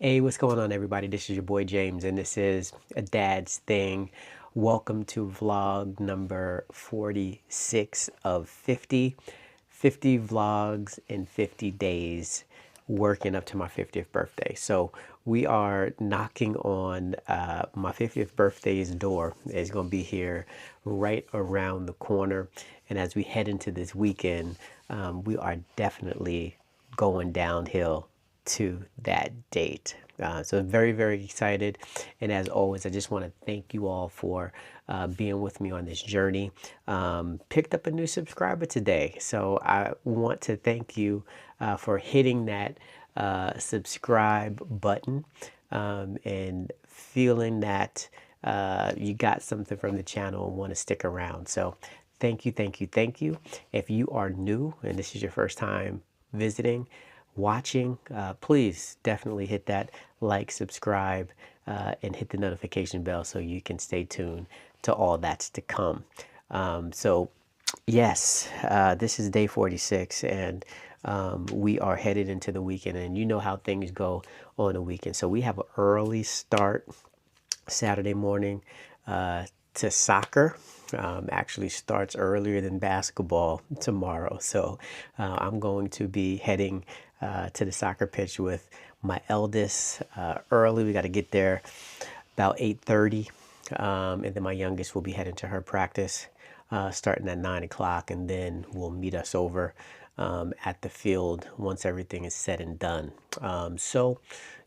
Hey, what's going on, everybody? This is your boy James, and this is A Dad's Thing. Welcome to vlog number 46 of 50. 50 vlogs in 50 days, working up to my 50th birthday. So we are knocking on my 50th birthday's door. It's going to be here right around the corner. And as we head into this weekend, we are definitely going downhill to that date. So very, very excited. And as always, I just want to thank you all for being with me on this journey. Picked up a new subscriber today. So I want to thank you for hitting that subscribe button and feeling that you got something from the channel and want to stick around. So thank you, thank you, thank you. If you are new and this is your first time visiting, watching, please definitely hit that like, subscribe, and hit the notification bell so you can stay tuned to all that's to come. So, yes, this is day 46, and we are headed into the weekend, and you know how things go on the weekend. So, we have an early start Saturday morning to soccer. Actually starts earlier than basketball tomorrow. So I'm going to be heading to the soccer pitch with my eldest early. We got to get there about 8:30. And then my youngest will be heading to her practice starting at 9 o'clock. And then we'll meet us over at the field once everything is said and done. So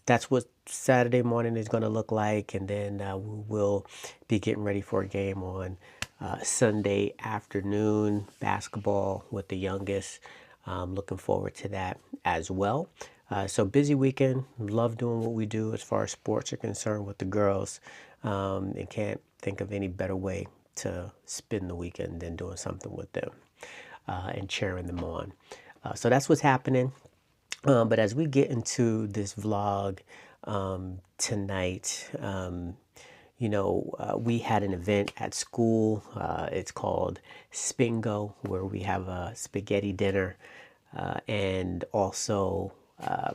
that's what Saturday morning is going to look like. And then we will be getting ready for a game on Sunday afternoon, basketball with the youngest. Looking forward to that as well. So busy weekend. Love doing what we do as far as sports are concerned with the girls, and can't think of any better way to spend the weekend than doing something with them and cheering them on. So that's what's happening. But as we get into this vlog tonight, we had an event at school. It's called Spingo, where we have a spaghetti dinner and also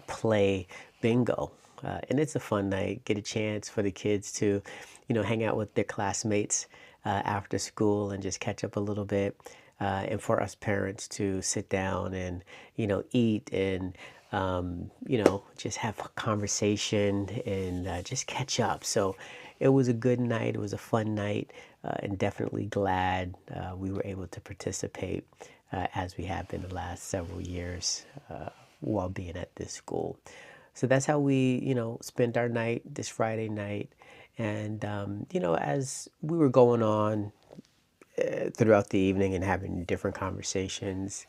play bingo. And it's a fun night. Get a chance for the kids to, hang out with their classmates after school and just catch up a little bit. And for us parents to sit down and, eat and, just have a conversation and just catch up. So it was a good night. It was a fun night, and definitely glad we were able to participate as we have been the last several years while being at this school. So that's how we, spent our night this Friday night. And, as we were going on throughout the evening and having different conversations,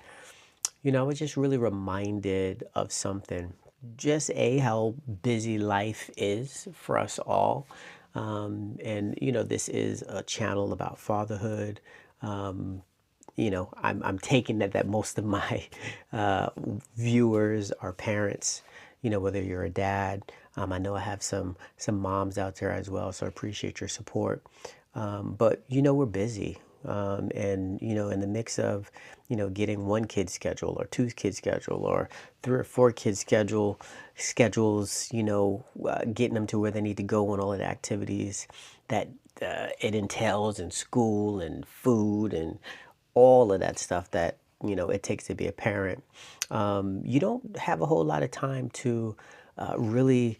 I was just really reminded of something. Just how busy life is for us all. And, this is a channel about fatherhood. I'm taking that most of my viewers are parents, whether you're a dad. I know I have some moms out there as well, so I appreciate your support. But we're busy. And in the mix of getting one kid schedule or two kid schedule or three or four kids schedules, getting them to where they need to go on all of the activities that it entails in school and food and all of that stuff that it takes to be a parent. You don't have a whole lot of time to really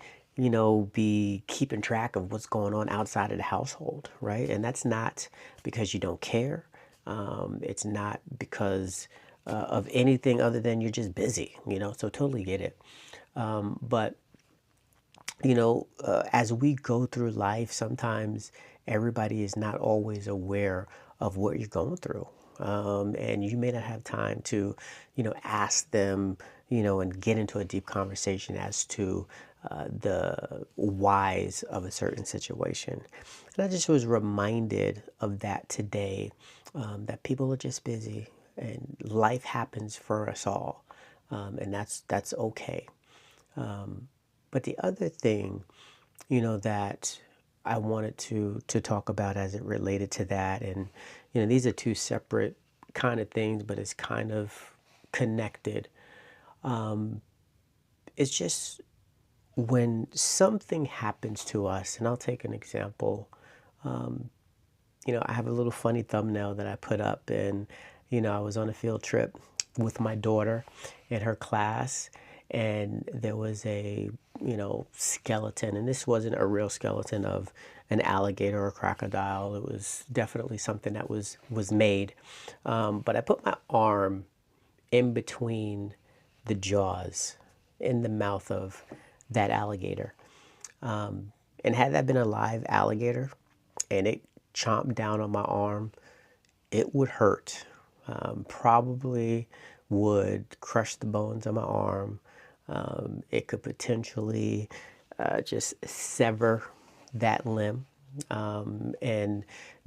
be keeping track of what's going on outside of the household, right? And that's not because you don't care. It's not because of anything other than you're just busy, so totally get it. But as we go through life, sometimes everybody is not always aware of what you're going through. And you may not have time to, ask them, and get into a deep conversation as to the whys of a certain situation. And I just was reminded of that today, that people are just busy and life happens for us all. And that's okay. But the other thing, that I wanted to talk about as it related to that, and these are two separate kind of things, but it's kind of connected. It's just when something happens to us, and I'll take an example. I have a little funny thumbnail that I put up, and I was on a field trip with my daughter in her class, and there was a skeleton, and this wasn't a real skeleton of an alligator or crocodile. It was definitely something that was made, but I put my arm in between the jaws in the mouth of that alligator. And had that been a live alligator and it chomped down on my arm, it would hurt. Probably would crush the bones of my arm. It could potentially just sever that limb. And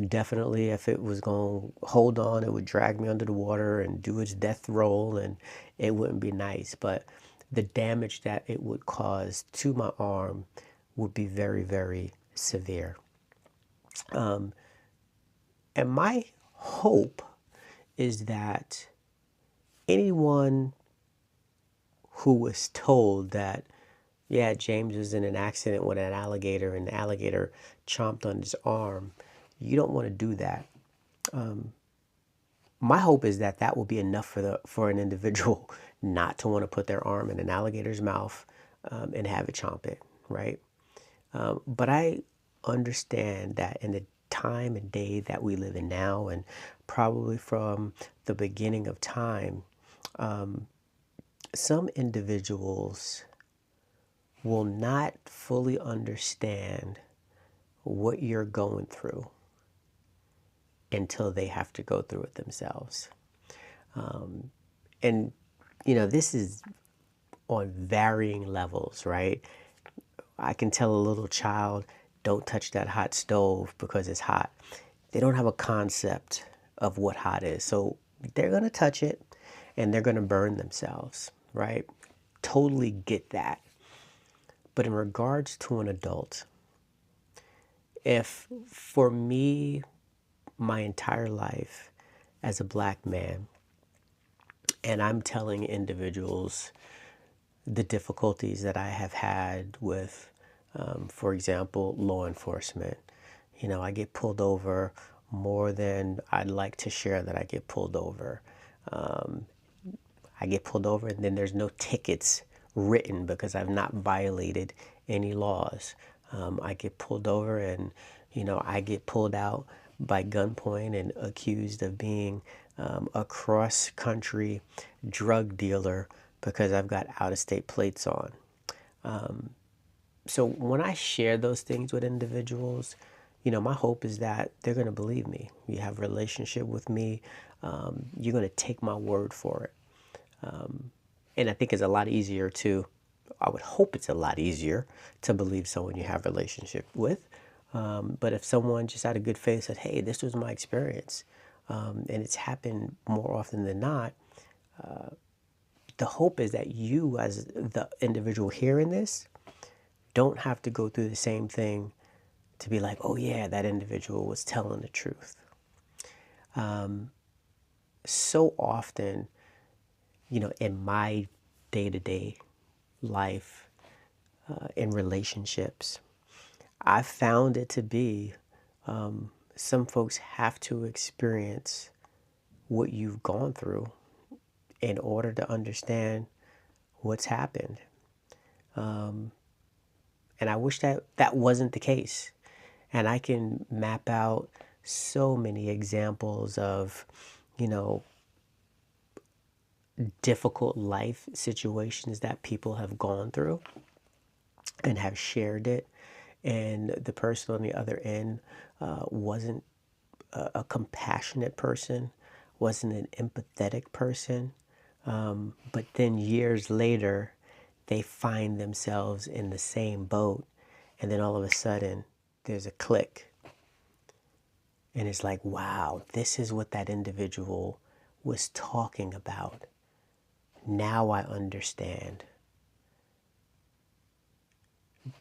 definitely, if it was going to hold on, it would drag me under the water and do its death roll, and it wouldn't be nice. But the damage that it would cause to my arm would be very, very severe. And my hope is that anyone who was told that, yeah, James was in an accident with an alligator and the alligator chomped on his arm, you don't want to do that. My hope is that that will be enough for an individual not to want to put their arm in an alligator's mouth and have it chomp it, right? But I understand that in the time and day that we live in now, and probably from the beginning of time, some individuals will not fully understand what you're going through until they have to go through it themselves. And, this is on varying levels, right? I can tell a little child, don't touch that hot stove because it's hot. They don't have a concept of what hot is. So they're going to touch it and they're going to burn themselves, right? Totally get that. But in regards to an adult, if for me, my entire life as a black man, and I'm telling individuals the difficulties that I have had with, for example, law enforcement. I get pulled over more than I'd like to share that I get pulled over. I get pulled over and then there's no tickets written because I've not violated any laws. I get pulled over and, I get pulled out by gunpoint and accused of being a cross-country drug dealer because I've got out-of-state plates on. So when I share those things with individuals, my hope is that they're going to believe me. You have a relationship with me. You're going to take my word for it. And I think it's a lot easier I would hope it's a lot easier to believe someone you have a relationship with. But if someone just out of good faith said, hey, this was my experience, and it's happened more often than not, the hope is that you, as the individual hearing this, don't have to go through the same thing to be like, oh yeah, that individual was telling the truth. So often, in my day-to-day life, in relationships, I found it to be some folks have to experience what you've gone through in order to understand what's happened. And I wish that that wasn't the case. And I can map out so many examples of, difficult life situations that people have gone through and have shared it. And the person on the other end wasn't a compassionate person, wasn't an empathetic person. But then years later, they find themselves in the same boat. And then all of a sudden, there's a click. And it's like, wow, this is what that individual was talking about. Now I understand.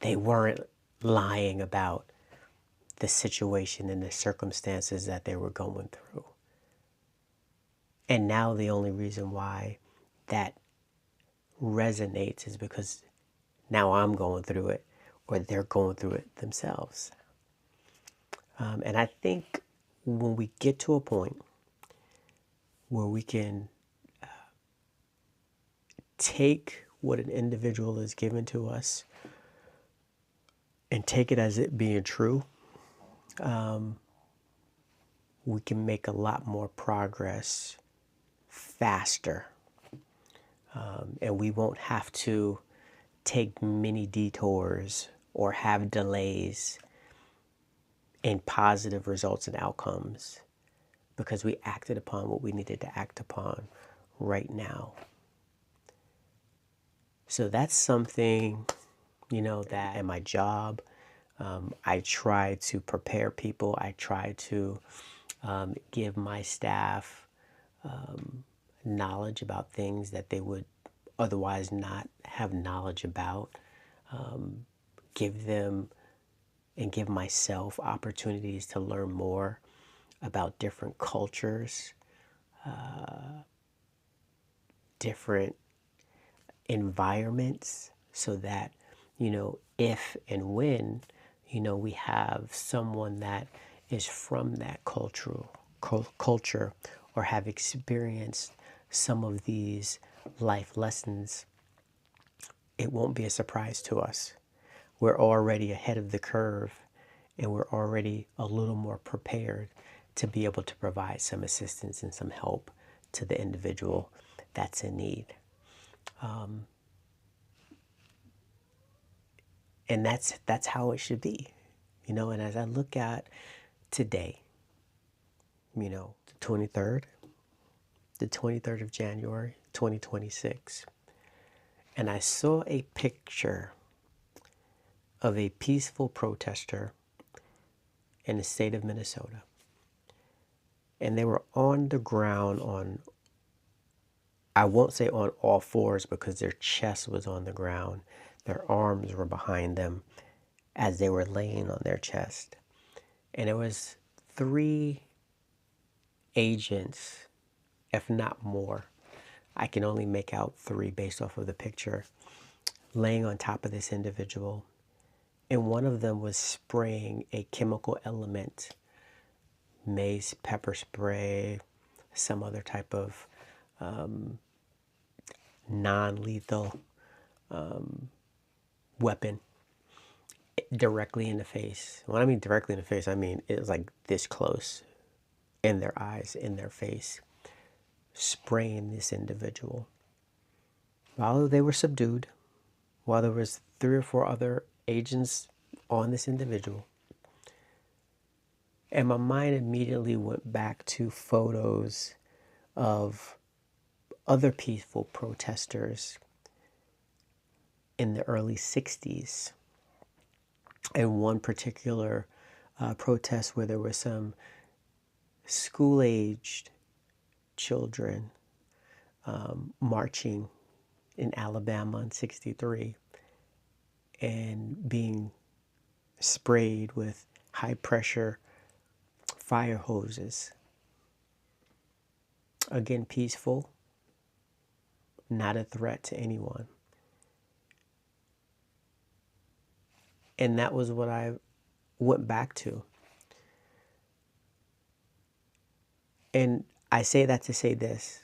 They weren't lying about the situation and the circumstances that they were going through. And now the only reason why that resonates is because now I'm going through it, or they're going through it themselves. And I think when we get to a point where we can take what an individual is given to us and take it as it being true, we can make a lot more progress faster. And we won't have to take many detours or have delays in positive results and outcomes because we acted upon what we needed to act upon right now. So that's something, that in my job, I try to prepare people. I try to give my staff knowledge about things that they would otherwise not have knowledge about. Give them and give myself opportunities to learn more about different cultures, different environments, so that, if and when, we have someone that is from that culture or have experienced some of these life lessons, it won't be a surprise to us. We're already ahead of the curve, and we're already a little more prepared to be able to provide some assistance and some help to the individual that's in need. And that's how it should be. And as I look at today, the 23rd of January, 2026, and I saw a picture of a peaceful protester in the state of Minnesota. And they were on the ground I won't say on all fours because their chest was on the ground. Their arms were behind them as they were laying on their chest. And it was 3 agents, if not more. I can only make out 3 based off of the picture, laying on top of this individual. And one of them was spraying a chemical element, mace, pepper spray, some other type of non-lethal weapon directly in the face. When I mean directly in the face, I mean it was like this close, in their eyes, in their face, spraying this individual. While they were subdued, while there was 3 or 4 other agents on this individual, and my mind immediately went back to photos of other peaceful protesters in the early 60s. And one particular protest where there were some school-aged children marching in Alabama in 63 and being sprayed with high-pressure fire hoses. Again, peaceful, not a threat to anyone. And that was what I went back to. And I say that to say this,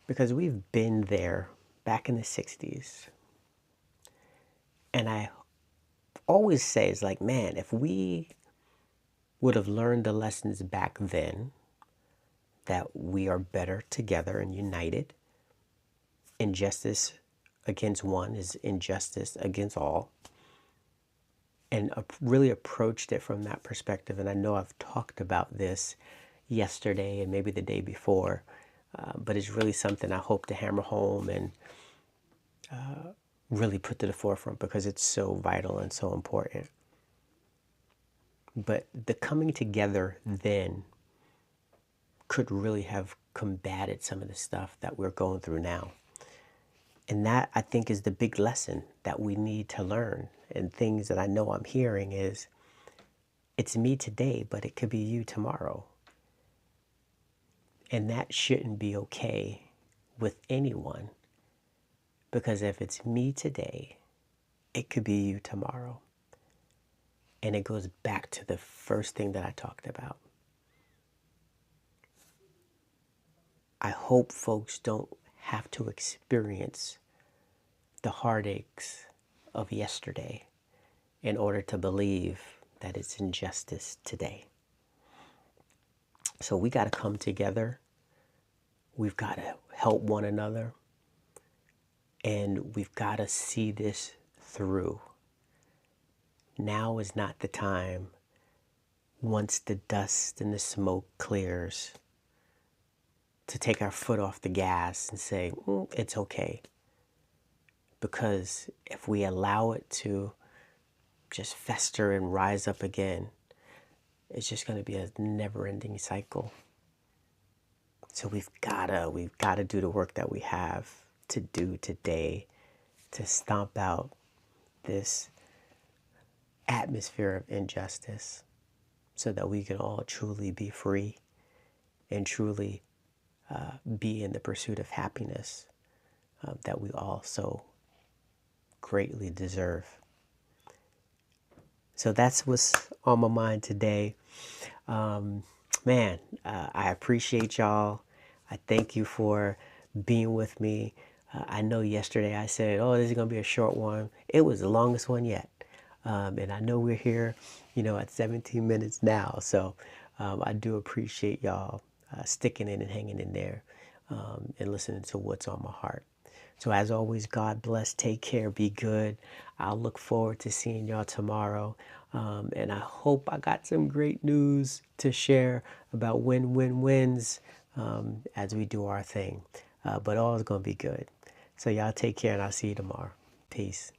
because we've been there back in the 60s. And I always say, it's like, man, if we would have learned the lessons back then, that we are better together and united. Injustice against one is injustice against all. And really approached it from that perspective. And I know I've talked about this yesterday and maybe the day before, but it's really something I hope to hammer home and really put to the forefront because it's so vital and so important. But the coming together then could really have combated some of the stuff that we're going through now. And that, I think, is the big lesson that we need to learn. And things that I know I'm hearing is, it's me today, but it could be you tomorrow. And that shouldn't be okay with anyone. Because if it's me today, it could be you tomorrow. And it goes back to the first thing that I talked about. I hope folks don't have to experience the heartaches of yesterday in order to believe that it's injustice today. So we got to come together. We've got to help one another. And we've got to see this through. Now is not the time, once the dust and the smoke clears, to take our foot off the gas and say, it's okay. Because if we allow it to just fester and rise up again, it's just going to be a never-ending cycle. So we've got to do the work that we have to do today to stomp out this atmosphere of injustice so that we can all truly be free and truly be in the pursuit of happiness that we all so greatly deserve. So that's what's on my mind today. I appreciate y'all. I thank you for being with me. I know yesterday I said, oh, this is going to be a short one. It was the longest one yet. And I know we're here, at 17 minutes now. So I do appreciate y'all sticking in and hanging in there and listening to what's on my heart. So as always, God bless, take care, be good. I'll look forward to seeing y'all tomorrow. And I hope I got some great news to share about win-win-wins as we do our thing. But all is going to be good. So y'all take care, and I'll see you tomorrow. Peace.